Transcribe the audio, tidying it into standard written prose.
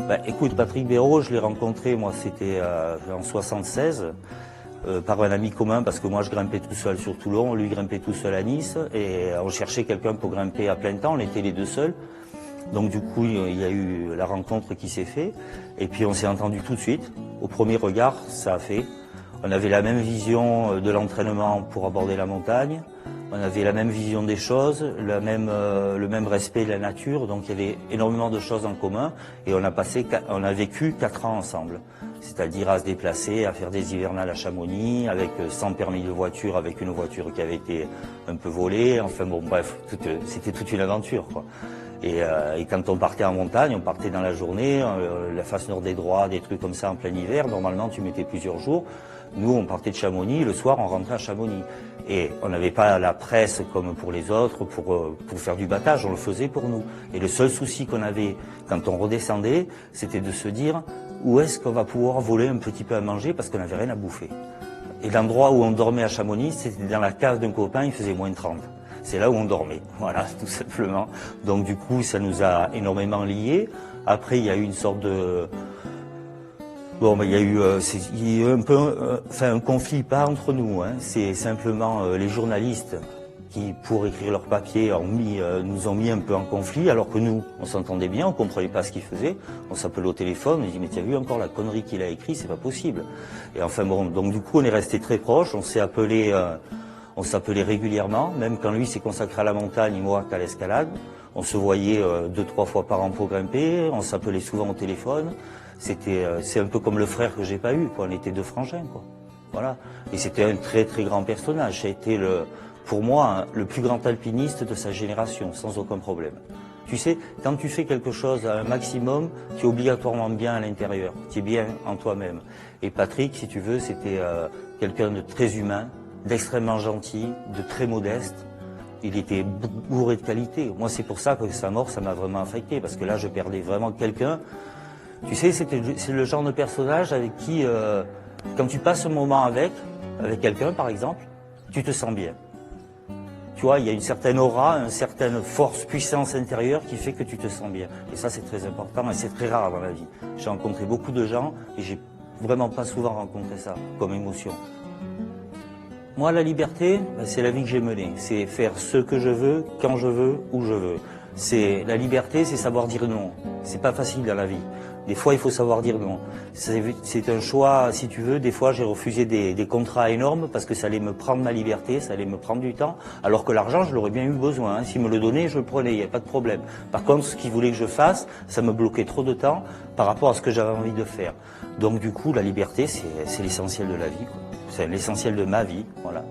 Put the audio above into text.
Bah, écoute, Patrick Béraud, je l'ai rencontré, moi, c'était en 76, par un ami commun, parce que moi, je grimpais tout seul sur Toulon, lui grimpait tout seul à Nice, et on cherchait quelqu'un pour grimper à plein temps, on était les deux seuls. Donc du coup, il y a eu la rencontre qui s'est faite, et puis on s'est entendu tout de suite. Au premier regard, ça a fait. On avait la même vision de l'entraînement pour aborder la montagne, on avait la même vision des choses, le même respect de la nature, donc il y avait énormément de choses en commun, et on a vécu 4 ans ensemble. C'est-à-dire à se déplacer, à faire des hivernales à Chamonix, avec 100 permis de voiture, avec une voiture qui avait été un peu volée, enfin bon bref, c'était toute une aventure, quoi. Et quand on partait en montagne, on partait dans la journée, la face nord des Droits, des trucs comme ça en plein hiver, normalement tu mettais plusieurs jours. Nous, on partait de Chamonix, le soir on rentrait à Chamonix. Et on n'avait pas la presse comme pour les autres pour faire du battage, on le faisait pour nous. Et le seul souci qu'on avait quand on redescendait, c'était de se dire où est-ce qu'on va pouvoir voler un petit peu à manger parce qu'on n'avait rien à bouffer. Et l'endroit où on dormait à Chamonix, c'était dans la cave d'un copain, il faisait moins de 30. C'est là où on dormait, voilà, tout simplement. Donc du coup, ça nous a énormément liés. Après, il y a eu une sorte de... Bon, il y a eu un peu un conflit, pas entre nous, hein. C'est simplement les journalistes qui, pour écrire leur papier, nous ont mis un peu en conflit, alors que nous, on s'entendait bien, on comprenait pas ce qu'ils faisaient. On s'appelait au téléphone, on dit mais tu as vu encore la connerie qu'il a écrit, c'est pas possible. Et enfin bon, donc du coup, on est resté très proches, on s'appelait régulièrement, même quand lui s'est consacré à la montagne, moi qu'à l'escalade. On se voyait 2-3 fois par an pour grimper, on s'appelait souvent au téléphone. C'est un peu comme le frère que j'ai pas eu, quoi. On était deux frangins, quoi. Voilà. Et c'était un très très grand personnage. Ça a été pour moi, le plus grand alpiniste de sa génération, sans aucun problème. Tu sais, quand tu fais quelque chose à un maximum, tu es obligatoirement bien à l'intérieur. Tu es bien en toi-même. Et Patrick, si tu veux, c'était quelqu'un de très humain, d'extrêmement gentil, de très modeste. Il était bourré de qualité. Moi, c'est pour ça que sa mort, ça m'a vraiment affecté, parce que là, je perdais vraiment quelqu'un. Tu sais, c'est le genre de personnage avec qui, quand tu passes un moment avec quelqu'un, par exemple, tu te sens bien. Tu vois, il y a une certaine aura, une certaine force, puissance intérieure qui fait que tu te sens bien. Et ça, c'est très important et c'est très rare dans la vie. J'ai rencontré beaucoup de gens et j'ai vraiment pas souvent rencontré ça comme émotion. Moi, la liberté, c'est la vie que j'ai menée. C'est faire ce que je veux, quand je veux, où je veux. La liberté, c'est savoir dire non. C'est pas facile dans la vie. Des fois, il faut savoir dire non. C'est un choix, si tu veux. Des fois, j'ai refusé des contrats énormes parce que ça allait me prendre ma liberté, ça allait me prendre du temps. Alors que l'argent, je l'aurais bien eu besoin. S'il me le donnait, je le prenais, il n'y a pas de problème. Par contre, ce qu'il voulait que je fasse, ça me bloquait trop de temps par rapport à ce que j'avais envie de faire. Donc, du coup, la liberté, c'est l'essentiel de la vie, quoi. C'est l'essentiel de ma vie, voilà.